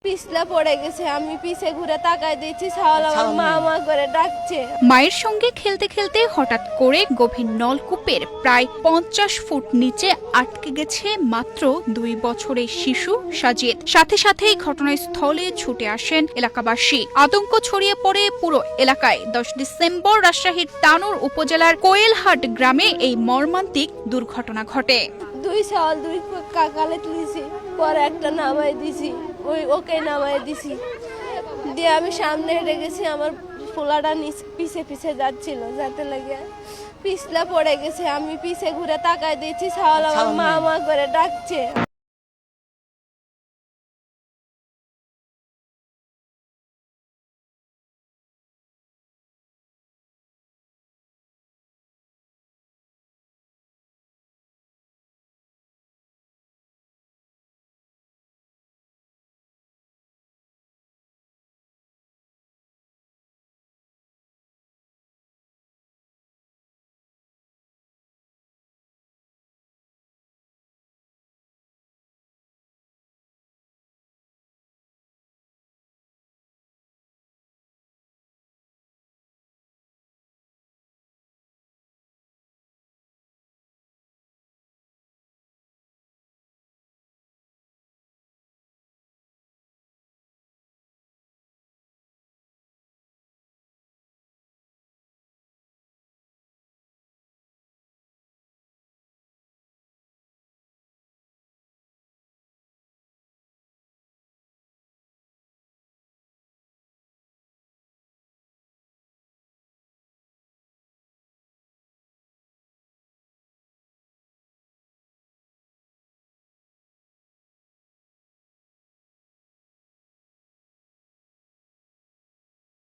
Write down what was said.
পিছলা পড়ে গেছে, আমি পিছে ঘুরে তাকাই দিয়েছি, সাওয়াল আমার মা মা করে ডাকছে। মায়ের সঙ্গে খেলতে খেলতে হঠাৎ করে গভীর নলকূপের প্রায় 50 ফুট নিচে আটকে গেছে মাত্র 2 বছরের শিশু সাজিদ। সাথে সাথেই ঘটনাস্থলে ছুটে আসেন এলাকাবাসী। আতঙ্ক ছড়িয়ে পড়ে পুরো এলাকায়। 10 ডিসেম্বর রাজশাহীর তানোর উপজেলার কোয়েলহাট গ্রামে এই মর্মান্তিক দুর্ঘটনা ঘটে। 2 সাওয়াল 2 কাকালে তুলেছি, পরে একটা নামাই দিছি, ওকে নামাই দিছি দিয়ে আমি সামনে হেঁটে গেছি। আমার পোলাটা পিছে পিছে যাচ্ছিল, যাতে লাগে পিছলা পড়ে গেছে, আমি পিছে ঘুরে তাকাই দিয়েছি, সাওয়াল আমার মা মা করে ডাকছে।